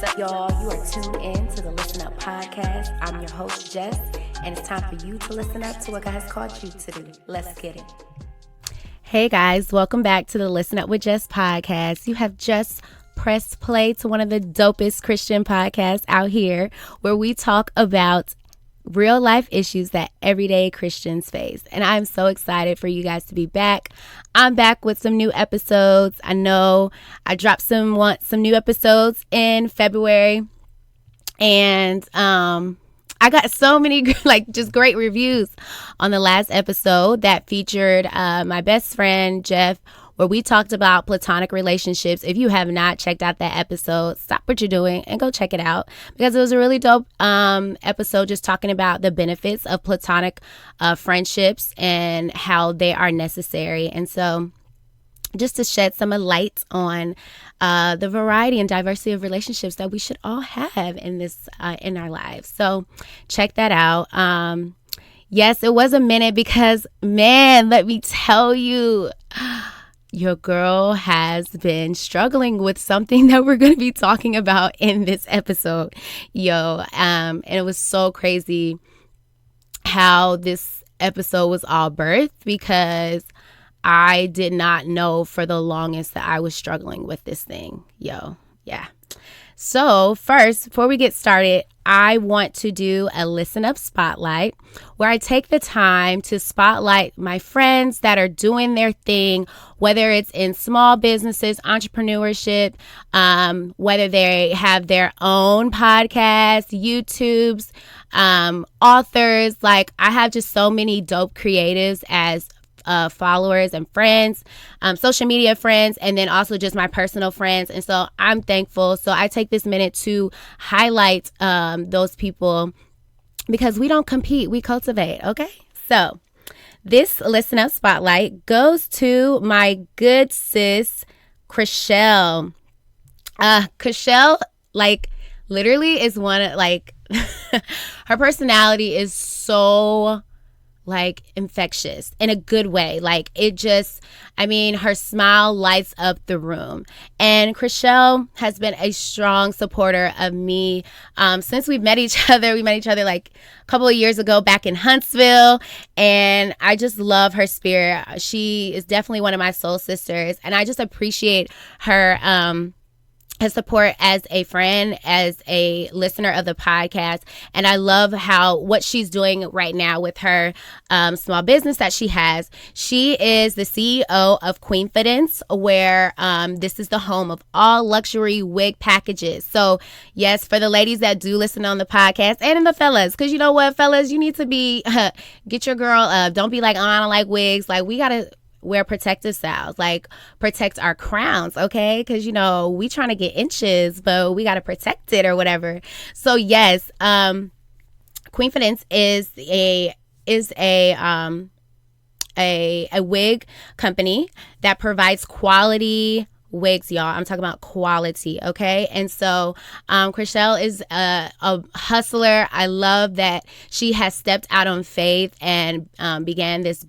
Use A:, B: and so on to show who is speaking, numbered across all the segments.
A: What's up, y'all? You are tuned in to the Listen Up podcast. I'm your host, Jess, and it's time for you to listen up to what God has called you to do. Let's get it. Hey, guys. Welcome back to the Listen Up with Jess podcast. You have just pressed play to one of the dopest Christian podcasts out here, where we talk about real life issues that everyday Christians face. And I'm so excited for you guys to be back. I'm back with some new episodes. I know I dropped some new episodes in February, and I got so many just great reviews on the last episode that featured my best friend Jeff, where we talked about platonic relationships. If you have not checked out that episode, stop what you're doing and go check it out, because it was a really dope episode just talking about the benefits of platonic friendships and how they are necessary. And so just to shed some light on the variety and diversity of relationships that we should all have in this in our lives. So check that out. Yes, it was a minute because, man, let me tell you, your girl has been struggling with something that we're going to be talking about in this episode, and it was so crazy how this episode was all birthed, because I did not know for the longest that I was struggling with this thing, yeah. So first, before we get started, I want to do a ListenUp Spotlight, where I take the time to spotlight my friends that are doing their thing, whether it's in small businesses, entrepreneurship, whether they have their own podcasts, YouTubes, authors. Like, I have just so many dope creatives as followers and friends, social media friends, and then also just my personal friends. And so I'm thankful. So I take this minute to highlight those people, because we don't compete, we cultivate. Okay. So this ListenUp Spotlight goes to my good sis, Chrishel. Chrishel, literally is one of, her personality is so infectious in a good way. Her smile lights up the room. And Chrishel has been a strong supporter of me since we've met each other. We met each other a couple of years ago back in Huntsville, and I just love her spirit. She is definitely one of my soul sisters, and I just appreciate her support as a friend, as a listener of the podcast. And I love what she's doing right now with her small business that she has. She is the CEO of Queenfidence, where this is the home of all luxury wig packages. So yes, for the ladies that do listen on the podcast, and in the fellas, because you know what, fellas, you need to be get your girl up. Don't be like, oh, I don't like wigs. We gotta wear protective styles, protect our crowns, okay? Because, we trying to get inches, but we got to protect it or whatever. So yes, Queenfidence is a wig company that provides quality wigs, y'all. I'm talking about quality, okay? And so Chrishel is a hustler. I love that she has stepped out on faith and began this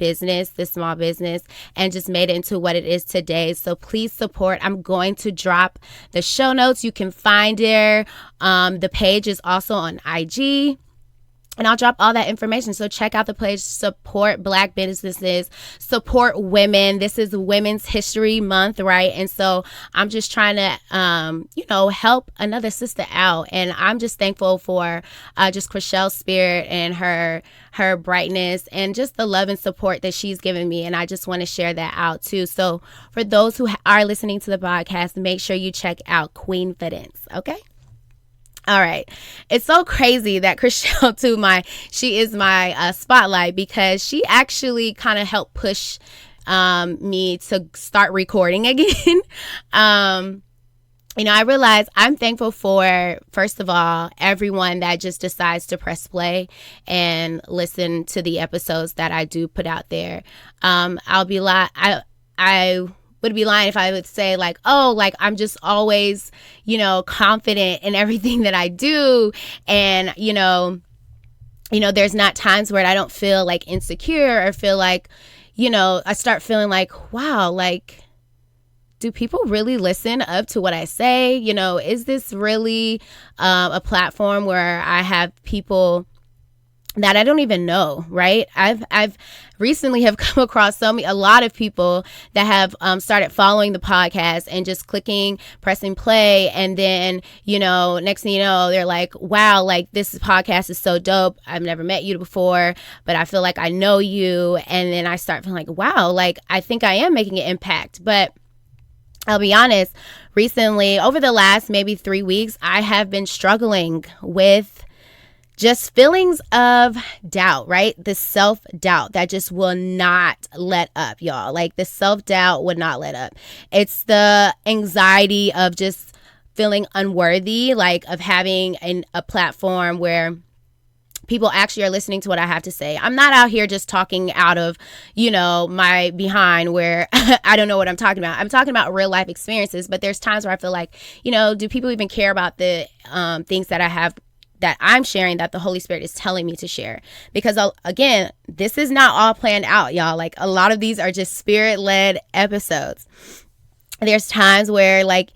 A: small business, and just made it into what it is today. So please support. I'm going to drop the show notes. You can find her. The page is also on IG. And I'll drop all that information. So check out the page. Support Black businesses. Support women. This is Women's History Month, right? And so I'm just trying to, help another sister out. And I'm just thankful for just Chrishel's spirit and her brightness and just the love and support that she's given me. And I just want to share that out too. So for those who are listening to the podcast, make sure you check out Queenfidence, okay? All right. It's so crazy that Chrishel she is my spotlight, because she actually kind of helped push me to start recording again. I realize I'm thankful for, first of all, everyone that just decides to press play and listen to the episodes that I do put out there. I would be lying if I would say I'm just always, confident in everything that I do. And, there's not times where I don't feel insecure or feel I start feeling wow, do people really listen up to what I say? You know, is this really a platform where I have people that I don't even know, right? I've recently have come across a lot of people that have started following the podcast and just pressing play. And then, you know, next thing you know, they're like, wow, like this podcast is so dope. I've never met you before, but I feel like I know you. And then I start feeling like, wow, like I think I am making an impact. But I'll be honest, recently, over the last maybe 3 weeks, I have been struggling with just feelings of doubt, right? The self-doubt that just will not let up, y'all. Like the self-doubt would not let up. It's the anxiety of just feeling unworthy, like of having a platform where people actually are listening to what I have to say. I'm not out here just talking out of, you know, my behind where I don't know what I'm talking about. I'm talking about real life experiences, but there's times where I feel like, you know, do people even care about the things that I'm sharing that the Holy Spirit is telling me to share? Because again, this is not all planned out, y'all. Like a lot of these are just spirit-led episodes. There's times where like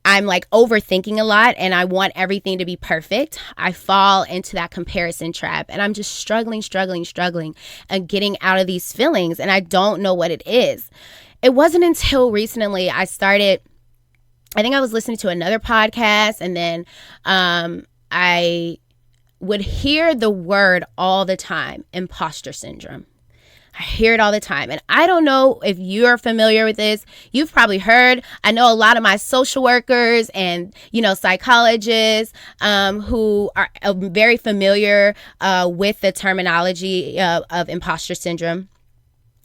A: I'm like overthinking a lot and I want everything to be perfect. I fall into that comparison trap and I'm just struggling and getting out of these feelings, and I don't know what it is. It wasn't until recently I think I was listening to another podcast, and then I would hear the word all the time, imposter syndrome. I hear it all the time. And I don't know if you're familiar with this. You've probably heard. I know a lot of my social workers and, you know, psychologists who are very familiar with the terminology of imposter syndrome.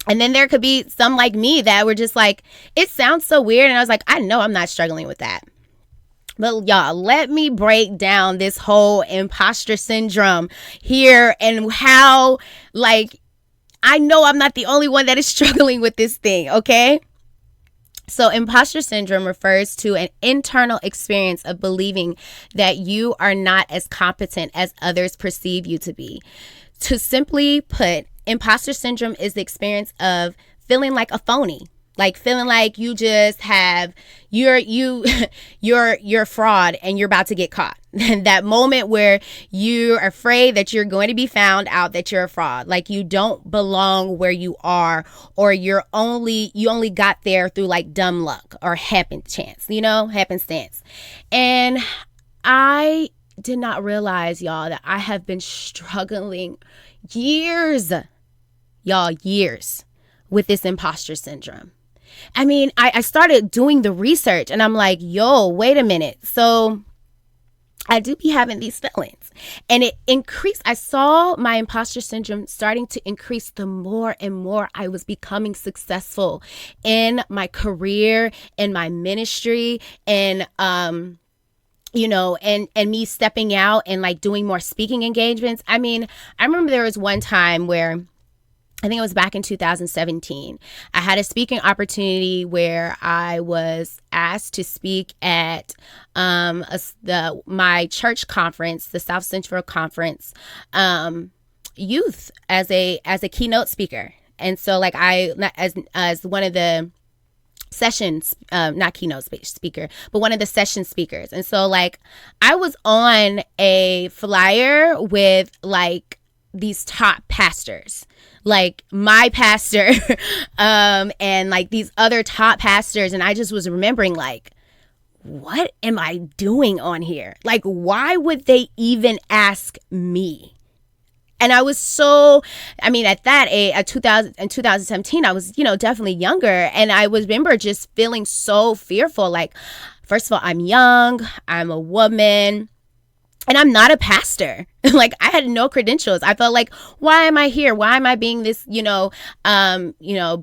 A: And then there could be some like me that were just like, it sounds so weird. And I was like, I know I'm not struggling with that. But y'all, let me break down this whole imposter syndrome here and how, like, I know I'm not the only one that is struggling with this thing, okay? So imposter syndrome refers to an internal experience of believing that you are not as competent as others perceive you to be. To simply put, imposter syndrome is the experience of feeling like a phony. Like feeling like you just you're a fraud and you're about to get caught. That moment where you're afraid that you're going to be found out that you're a fraud, like you don't belong where you are, or you only got there through like dumb luck or happenstance. And I did not realize, y'all, that I have been struggling years with this imposter syndrome. I mean, I started doing the research and I'm like, yo, wait a minute. So I do be having these feelings, and it increased. I saw my imposter syndrome starting to increase the more and more I was becoming successful in my career, in my ministry, and, you know, and me stepping out and like doing more speaking engagements. I mean, I remember there was one time where I think it was back in 2017. I had a speaking opportunity where I was asked to speak at my church conference, the South Central Conference, youth as a keynote speaker. And so like as one of the sessions, not keynote speaker, but one of the session speakers. And so like I was on a flyer with like these top pastors, like my pastor, and like these other top pastors. And I just was remembering like, what am I doing on here? Like, why would they even ask me? And I was at that age, in 2017, I was, definitely younger. And I remember just feeling so fearful. Like, first of all, I'm young, I'm a woman, and I'm not a pastor. Like, I had no credentials. I felt like, why am I here? Why am I being this,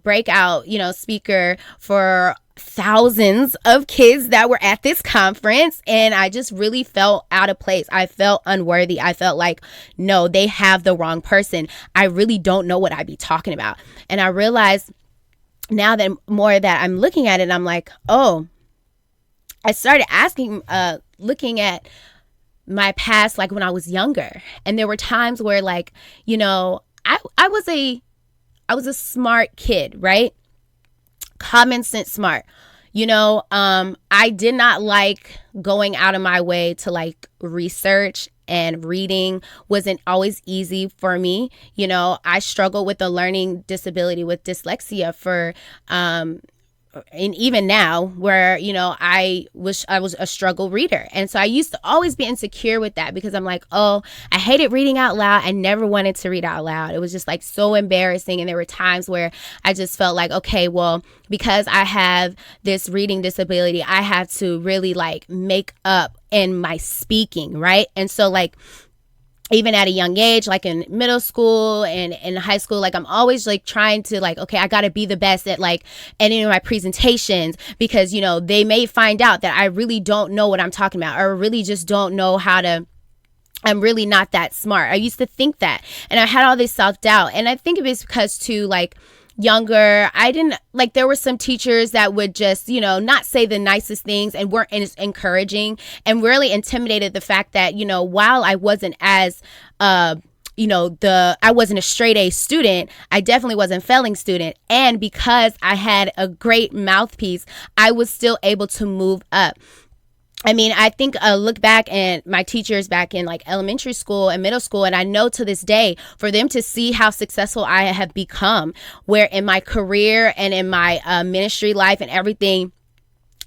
A: breakout, speaker for thousands of kids that were at this conference? And I just really felt out of place. I felt unworthy. I felt like, no, they have the wrong person. I really don't know what I'd be talking about. And I realized now that more that I'm looking at it, I'm like, oh, I started looking at my past, like when I was younger. And there were times where like, I was a smart kid, right? Common sense smart. I did not like going out of my way to like research, and reading wasn't always easy for me. I struggled with a learning disability with dyslexia for and even now, where I was a struggle reader, and so I used to always be insecure with that, because I'm like, oh, I hated reading out loud. I never wanted to read out loud. It was just like so embarrassing, and there were times where I just felt like, okay, well, because I have this reading disability, I have to really like make up in my speaking, right? And so like, even at a young age, like in middle school and in high school, like I'm always like trying to like, okay, I got to be the best at like any of my presentations, because, they may find out that I really don't know what I'm talking about, or really just don't know I'm really not that smart. I used to think that, and I had all this self-doubt. And I think it was because too, like, younger, I didn't like, there were some teachers that would just, not say the nicest things and weren't encouraging, and really intimidated the fact that, while I wasn't as, I wasn't a straight A student, I definitely wasn't a failing student. And because I had a great mouthpiece, I was still able to move up. I mean, I think look back at my teachers back in like elementary school and middle school, and I know to this day, for them to see how successful I have become, where in my career and in my ministry life and everything,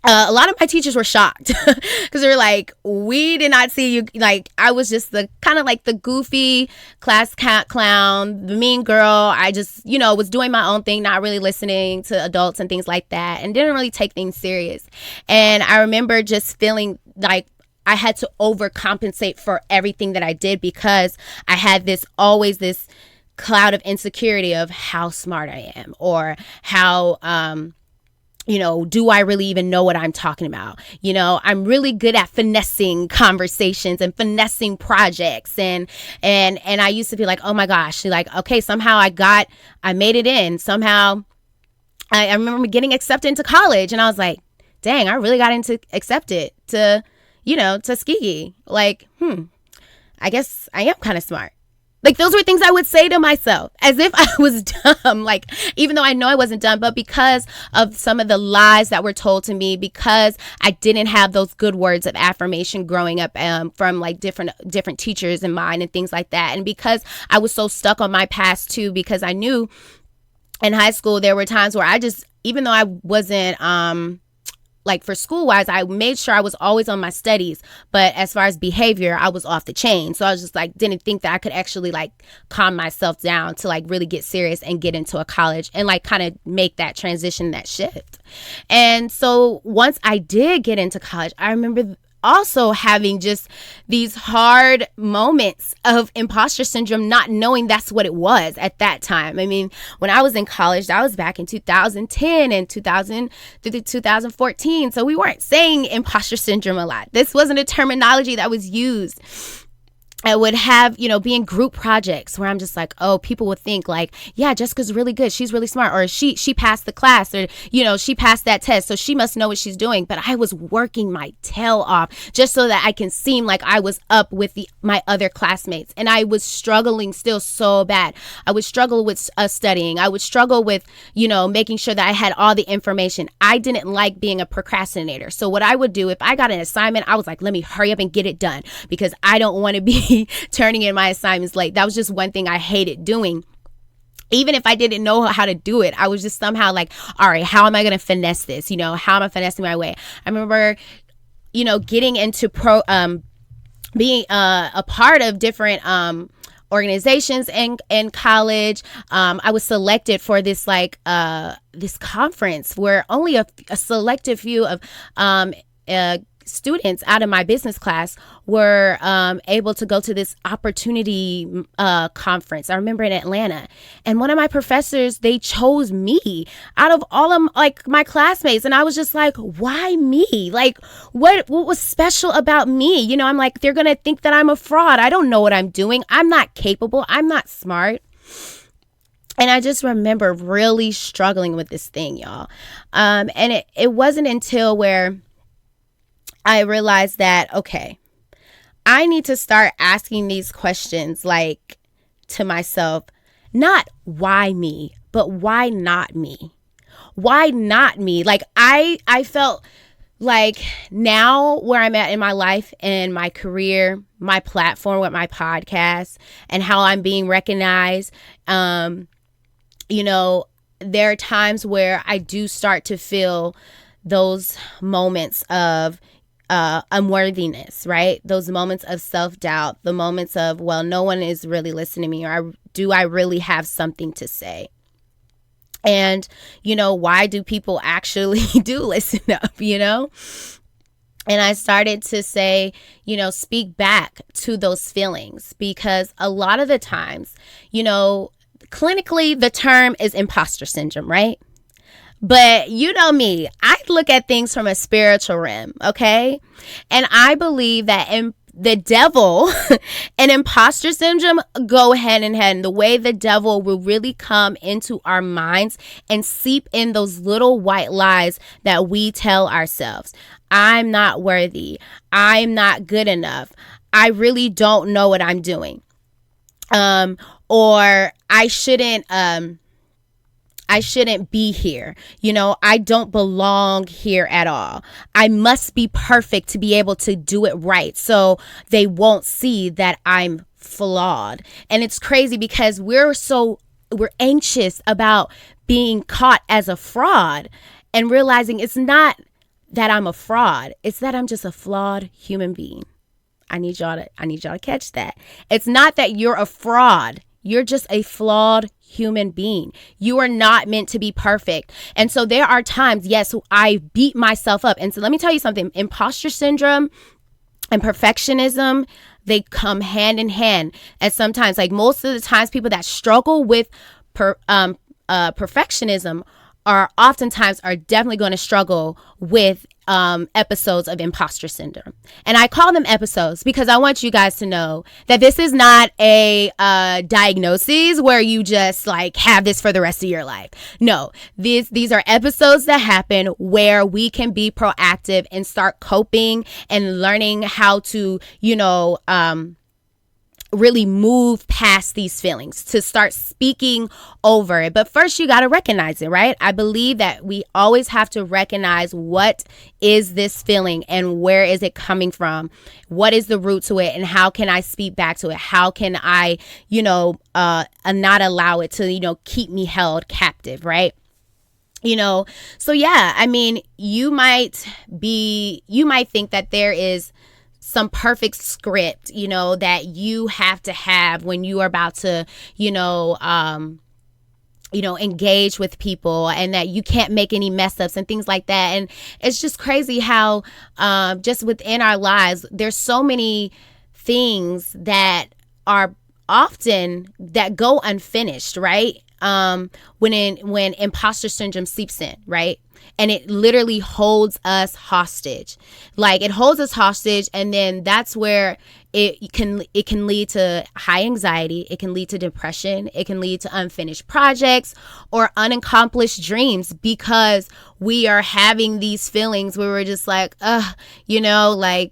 A: a lot of my teachers were shocked, because they were like, we did not see you. Like, I was just the kind of like the goofy class clown, the mean girl. I just, was doing my own thing, not really listening to adults and things like that, and didn't really take things serious. And I remember just feeling like I had to overcompensate for everything that I did, because I had always this cloud of insecurity of how smart I am, or how, do I really even know what I'm talking about? I'm really good at finessing conversations and finessing projects. And I used to be like, oh my gosh, like, okay, somehow I made it in. Somehow I remember getting accepted into college, and I was like, dang, I really got accepted to Tuskegee. Like, I guess I am kind of smart. Like, those were things I would say to myself as if I was dumb, like, even though I know I wasn't dumb, but because of some of the lies that were told to me, because I didn't have those good words of affirmation growing up from like different teachers in mine and things like that. And because I was so stuck on my past too, because I knew in high school there were times where I just, even though I wasn't like for school wise, I made sure I was always on my studies. But as far as behavior, I was off the chain. So I was just like, didn't think that I could actually like calm myself down to like really get serious and get into a college and like kind of make that transition, that shift. And so once I did get into college, I remember also having just these hard moments of imposter syndrome, not knowing that's what it was at that time. I mean, when I was in college, that was back in 2010 and 2014. So we weren't saying imposter syndrome a lot. This wasn't a terminology that was used. I would have, be in group projects where I'm just like, oh, people would think like, yeah, Jessica's really good. She's really smart. Or she passed the class, or, she passed that test, so she must know what she's doing. But I was working my tail off just so that I can seem like I was up with my other classmates. And I was struggling still so bad. I would struggle with studying. I would struggle with, making sure that I had all the information. I didn't like being a procrastinator. So what I would do if I got an assignment, I was like, let me hurry up and get it done, because I don't want to be turning in my assignments late. That was just one thing I hated doing. Even if I didn't know how to do it, I was just somehow like, all right, how am I going to finesse this? How am I finessing my way? I remember, getting into being a part of different organizations in college. I was selected for this this conference where only a selected few of students out of my business class were able to go to this opportunity conference. I remember in Atlanta, and one of my professors, they chose me out of all of like my classmates, and I was just like, why me? Like, what was special about me? I'm like, they're gonna think that I'm a fraud. I don't know what I'm doing. I'm not capable. I'm not smart. And I just remember really struggling with this thing, y'all. And it wasn't until where I realized that, okay, I need to start asking these questions like to myself, not why me, but why not me? Why not me? Like I felt like now where I'm at in my life and my career, my platform with my podcast and how I'm being recognized, you know, there are times where I do start to feel those moments of unworthiness, right? Those moments of self-doubt, the moments of, well, no one is really listening to me, or do I really have something to say? And, you know, why do people actually do listen up, you know? And I started to say, you know, speak back to those feelings, because a lot of the times, you know, clinically, the term is imposter syndrome, right? But you know me, I look at things from a spiritual realm, okay? And I believe that the devil and imposter syndrome go hand in hand. The way the devil will really come into our minds and seep in those little white lies that we tell ourselves. I'm not worthy. I'm not good enough. I really don't know what I'm doing. Or I shouldn't be here. You know, I don't belong here at all. I must be perfect to be able to do it right, so they won't see that I'm flawed. And it's crazy because we're anxious about being caught as a fraud and realizing it's not that I'm a fraud. It's that I'm just a flawed human being. I need y'all to catch that. It's not that you're a fraud. You're just a flawed human being. You are not meant to be perfect. And so there are times, yes, I beat myself up. And so let me tell you something. Imposter syndrome and perfectionism, they come hand in hand. And sometimes, like most of the times, people that struggle with perfectionism are definitely going to struggle with episodes of imposter syndrome. And I call them episodes because I want you guys to know that this is not a diagnosis where you just like have this for the rest of your life. No, these are episodes that happen where we can be proactive and start coping and learning how to, you know, really move past these feelings, to start speaking over it. But first you got to recognize it, right? I believe that we always have to recognize what is this feeling and where is it coming from? What is the root to it? And how can I speak back to it? How can I, you know, not allow it to, you know, keep me held captive, right? You know, so yeah, I mean, you might think that there is some perfect script, you know, that you have to have when you are about to, engage with people, and that you can't make any mess ups and things like that. And it's just crazy how just within our lives, there's so many things that are often that go unfinished, right? When imposter syndrome seeps in, right? And it literally holds us hostage. Like it holds us hostage, and then that's where it can lead to high anxiety. It can lead to depression. It can lead to unfinished projects or unaccomplished dreams, because we are having these feelings where we're just like, like,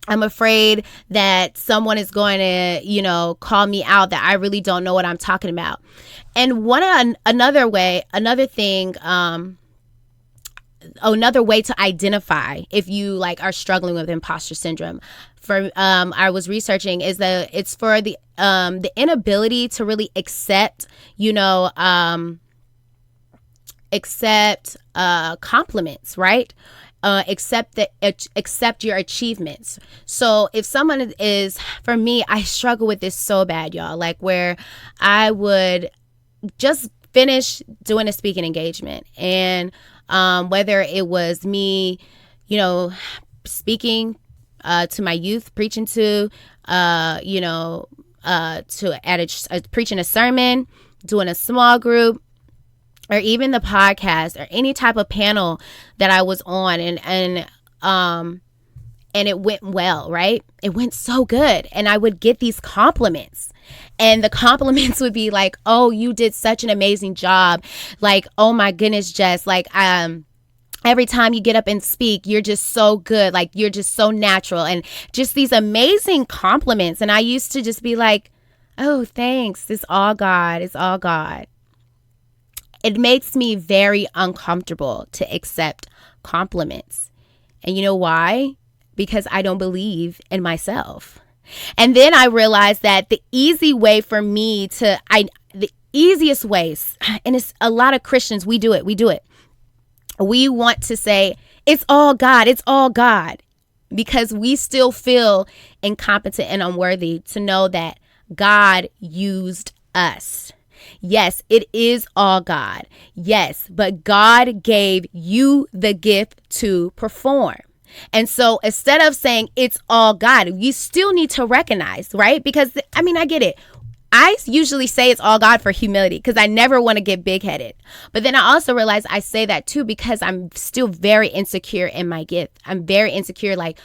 A: I'm afraid that someone is going to, call me out, that I really don't know what I'm talking about. And another way to identify if you like are struggling with imposter syndrome, I was researching, is that it's for the inability to really accept compliments, right? Accept your achievements. So if someone is, for me, I struggle with this so bad, y'all, like where I would just finish doing a speaking engagement, and whether it was me, speaking to my youth, preaching to preaching a sermon, doing a small group, or even the podcast, or any type of panel that I was on, and it went well, right? It went so good. And I would get these compliments, and the compliments would be like, oh, you did such an amazing job. Like, oh my goodness, Jess, like, every time you get up and speak, you're just so good. Like, you're just so natural, and just these amazing compliments. And I used to just be like, oh, thanks. It's all God. It's all God. it makes me very uncomfortable to accept compliments. And you know why? Because I don't believe in myself. And then I realized that the easy way for me the easiest ways, and it's a lot of Christians, we do it. We want to say, it's all God, because we still feel incompetent and unworthy to know that God used us. Yes, it is all God. Yes, but God gave you the gift to perform. And so instead of saying it's all God, you still need to recognize, right? Because I get it. I usually say it's all God for humility because I never want to get big headed. But then I also realize I say that too because I'm still very insecure in my gift. I'm very insecure. Like,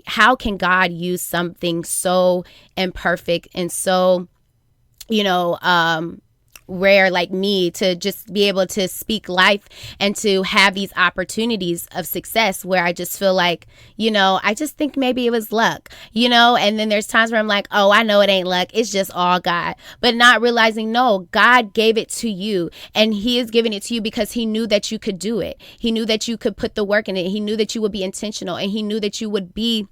A: how can God use something so imperfect and so, rare like me to just be able to speak life and to have these opportunities of success where I just feel like, I just think maybe it was luck, and then there's times where I'm like, oh, I know it ain't luck. It's just all God, but not realizing, no, God gave it to you and he is giving it to you because he knew that you could do it. He knew that you could put the work in it. He knew that you would be intentional and he knew that you would be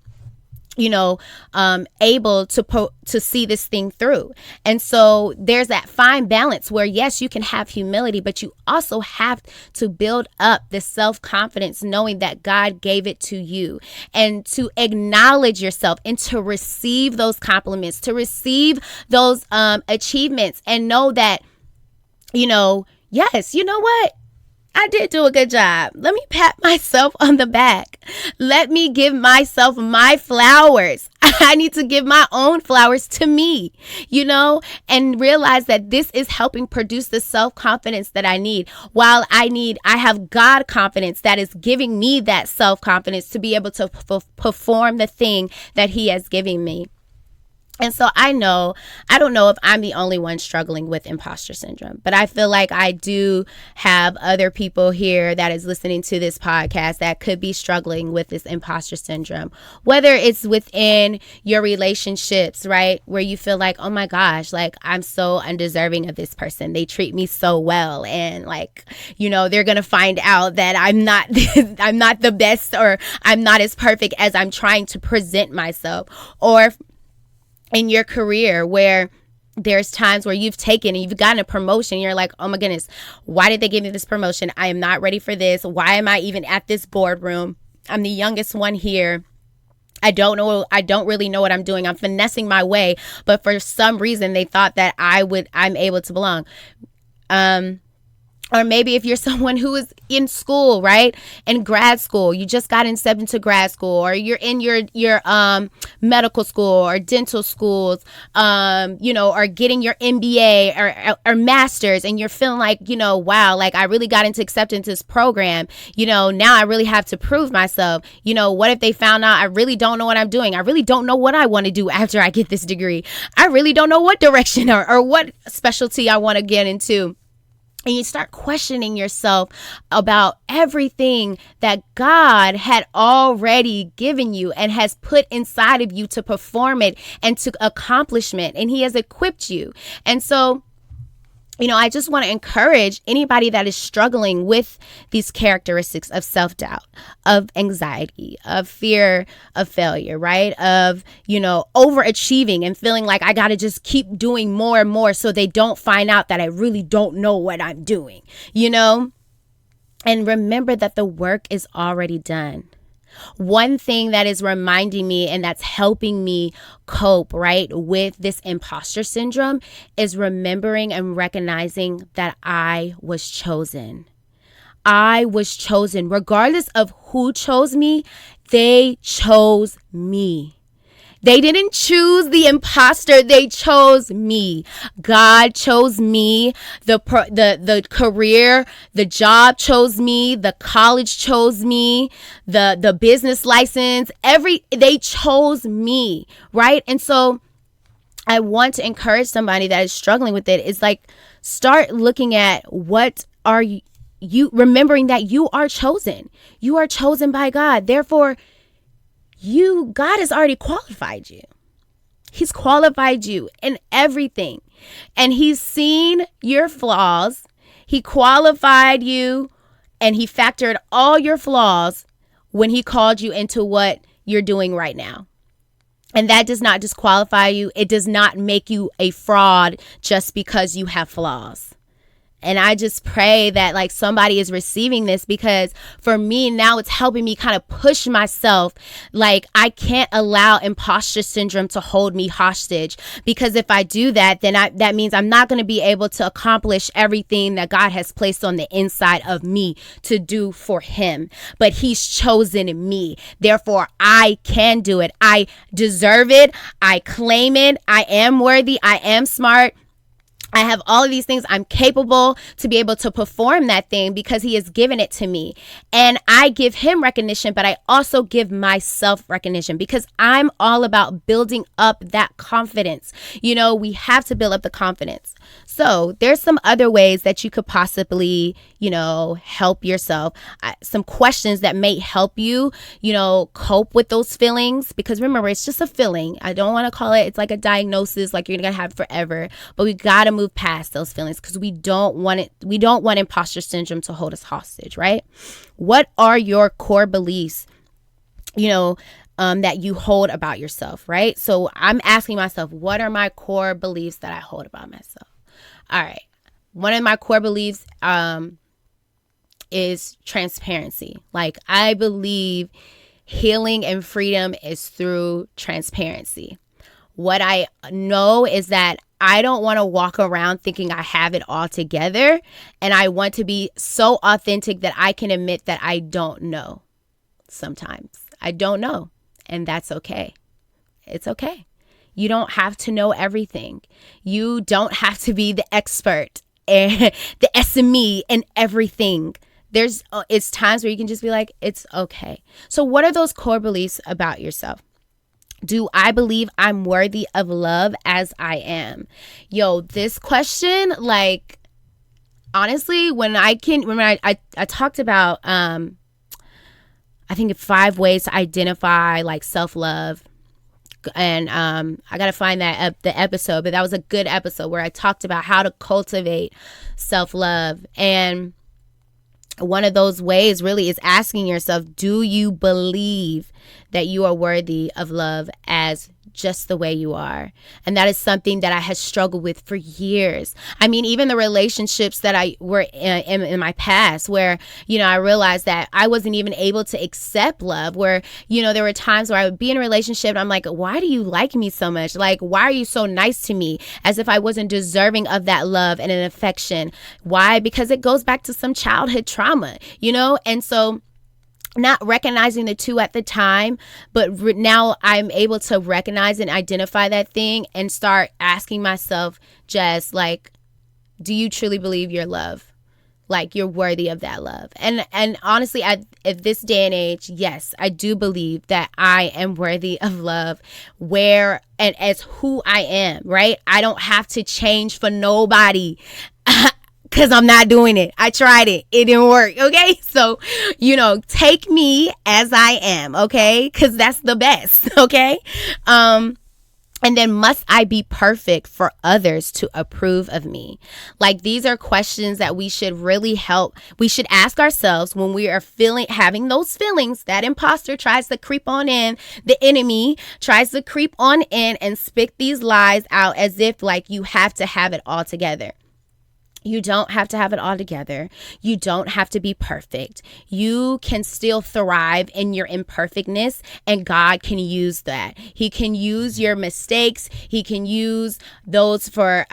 A: able to see this thing through. And so there's that fine balance where, yes, you can have humility, but you also have to build up the self-confidence, knowing that God gave it to you, and to acknowledge yourself and to receive those compliments, to receive those achievements, and know that, yes, you know what? I did do a good job. Let me pat myself on the back. Let me give myself my flowers. I need to give my own flowers to me, and realize that this is helping produce the self-confidence that I need. While I have God confidence that is giving me that self-confidence to be able to perform the thing that he has given me. And so I don't know if I'm the only one struggling with imposter syndrome, but I feel like I do have other people here that is listening to this podcast that could be struggling with this imposter syndrome, whether it's within your relationships, right? Where you feel like, oh my gosh, like I'm so undeserving of this person. They treat me so well. And like, they're going to find out that I'm not, I'm not the best, or I'm not as perfect as I'm trying to present myself. Or in your career where there's times where you've gotten a promotion. You're like, oh my goodness, why did they give me this promotion? I am not ready for this. Why am I even at this boardroom? I'm the youngest one here. I don't really know what I'm doing. I'm finessing my way. But for some reason, they thought that I'm able to belong. Or maybe if you're someone who is in school, right? In grad school, you just got accepted into grad school, or you're in your medical school or dental schools, or getting your MBA or master's, and you're feeling like, wow, like I really got accepted into this program. Now I really have to prove myself. What if they found out I really don't know what I'm doing? I really don't know what I want to do after I get this degree. I really don't know what direction or what specialty I want to get into. And you start questioning yourself about everything that God had already given you and has put inside of you to perform it and to accomplishment. And he has equipped you. And so, I just want to encourage anybody that is struggling with these characteristics of self-doubt, of anxiety, of fear of failure, right? Of, overachieving and feeling like I got to just keep doing more and more so they don't find out that I really don't know what I'm doing, And remember that the work is already done. One thing that is reminding me and that's helping me cope, right, with this imposter syndrome is remembering and recognizing that I was chosen. I was chosen. Regardless of who chose me, they chose me. They didn't choose the imposter. They chose me. God chose me. The career, the job chose me. The college chose me. The business license, they chose me, right? And so I want to encourage somebody that is struggling with it. It's like, start looking at what are you remembering that you are chosen. You are chosen by God. Therefore, God has already qualified you. He's qualified you in everything. And he's seen your flaws. He qualified you and he factored all your flaws when he called you into what you're doing right now. And that does not disqualify you. It does not make you a fraud just because you have flaws. And I just pray that like somebody is receiving this, because for me now it's helping me kind of push myself. Like I can't allow imposter syndrome to hold me hostage, because if I do that, then that means I'm not going to be able to accomplish everything that God has placed on the inside of me to do for him. But he's chosen me. Therefore, I can do it. I deserve it. I claim it. I am worthy. I am smart. I have all of these things. I'm capable to be able to perform that thing because he has given it to me. And I give him recognition, but I also give myself recognition, because I'm all about building up that confidence. You know, we have to build up the confidence. So there's some other ways that you could possibly, you know, help yourself. Some questions that may help you, you know, cope with those feelings, because remember, it's just a feeling. I don't want to call it, it's like a diagnosis, like you're going to have forever, but we got to move past those feelings, because we don't want it. We don't want imposter syndrome to hold us hostage, right? What are your core beliefs, you know, that you hold about yourself, right? So I'm asking myself, what are my core beliefs that I hold about myself? All right. One of my core beliefs is transparency. Like I believe healing and freedom is through transparency. What I know is that I don't want to walk around thinking I have it all together, and I want to be so authentic that I can admit that I don't know. Sometimes I don't know, and that's okay. It's okay. You don't have to know everything. You don't have to be the expert and the SME and everything. It's times where you can just be like, it's okay. So what are those core beliefs about yourself? Do I believe I'm worthy of love as I am? Yo, this question, like, honestly, when I talked about, I think 5 ways to identify like self-love. And I got to find the episode, but that was a good episode where I talked about how to cultivate self-love. And one of those ways really is asking yourself, do you believe that you are worthy of love as just the way you are? And that is something that I have struggled with for years. I mean, even the relationships that I were in my past, where, you know, I realized that I wasn't even able to accept love, where, you know, there were times where I would be in a relationship and I'm like, why do you like me so much? Like, why are you so nice to me? As if I wasn't deserving of that love and an affection. Why? Because it goes back to some childhood trauma, you know? And so not recognizing the two at the time, but now I'm able to recognize and identify that thing and start asking myself, just like, do you truly believe you're loved? Like you're worthy of that love? And honestly, at this day and age, yes, I do believe that I am worthy of love where and as who I am, right? I don't have to change for nobody. Because I'm not doing it. I tried it. It didn't work. Okay. So, you know, take me as I am. Okay. Because that's the best. Okay. And then must I be perfect for others to approve of me? Like these are questions that we should really we should ask ourselves when we are having those feelings. That imposter tries to creep on in. The enemy tries to creep on in and spit these lies out as if like you have to have it all together. You don't have to have it all together. You don't have to be perfect. You can still thrive in your imperfectness, and God can use that. He can use your mistakes. He can use those for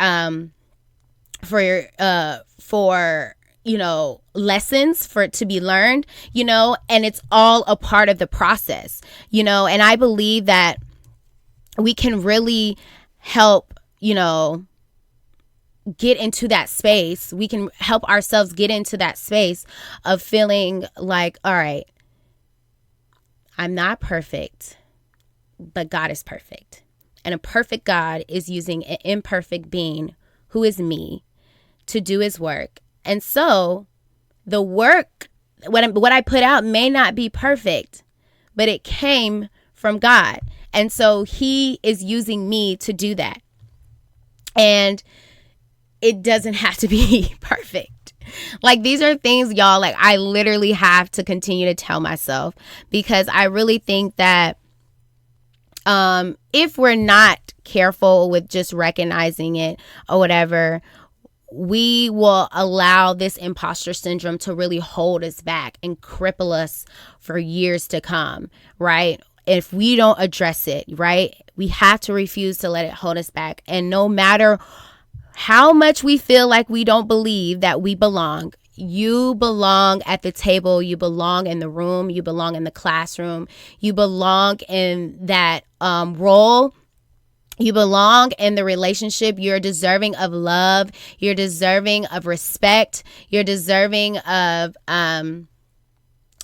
A: you know, lessons to be learned, you know, and it's all a part of the process, you know, and I believe that we can really help, you know, get into that space. We can help ourselves get into that space of feeling like, all right, I'm not perfect, but God is perfect. And a perfect God is using an imperfect being who is me to do his work. And so the work, what I put out may not be perfect, but it came from God. And so he is using me to do that. And it doesn't have to be perfect. Like, these are things, y'all, like, I literally have to continue to tell myself, because I really think that if we're not careful with just recognizing it or whatever, we will allow this imposter syndrome to really hold us back and cripple us for years to come, right? If we don't address it, right? We have to refuse to let it hold us back. And no matter how much we feel like we don't believe that we belong, you belong at the table, you belong in the room, you belong in the classroom, you belong in that role. You belong in the relationship. You're deserving of love. You're deserving of respect. You're deserving of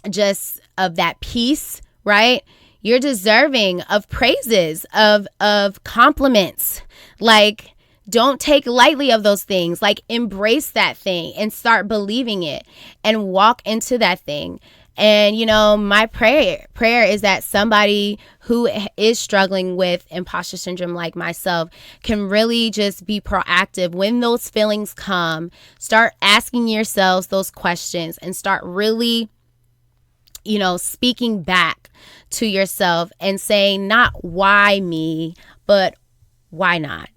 A: just of that peace, right? You're deserving of praises, of compliments. Like, don't take lightly of those things. Like, embrace that thing and start believing it and walk into that thing. And, you know, my prayer is that somebody who is struggling with imposter syndrome like myself can really just be proactive when those feelings come. Start asking yourselves those questions and start really, you know, speaking back to yourself and saying not why me, but why not?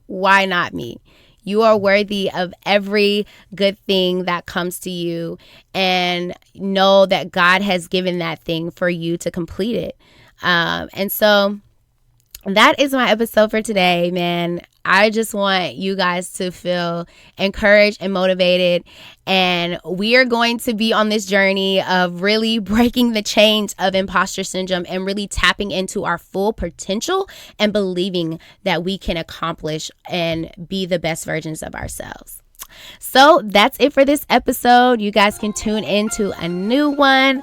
A: Why not me? You are worthy of every good thing that comes to you, and know that God has given that thing for you to complete it. And so that is my episode for today, man. I just want you guys to feel encouraged and motivated. And we are going to be on this journey of really breaking the chains of imposter syndrome and really tapping into our full potential and believing that we can accomplish and be the best versions of ourselves. So that's it for this episode. You guys can tune into a new one.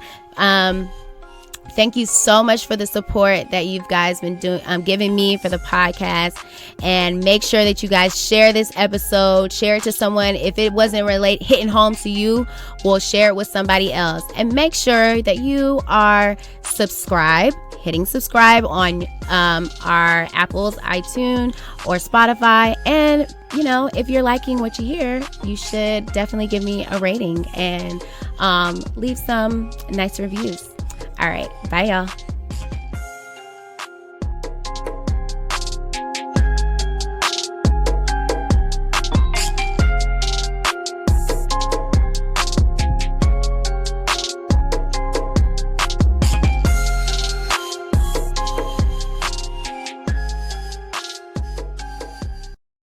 A: Thank you so much for the support that you guys been giving me for the podcast. And make sure that you guys share this episode. Share it to someone. If it wasn't hitting home to you, we'll share it with somebody else. And make sure that you are hitting subscribe on our Apple's iTunes or Spotify. And, you know, if you're liking what you hear, you should definitely give me a rating and leave some nice reviews. All right. Bye, y'all.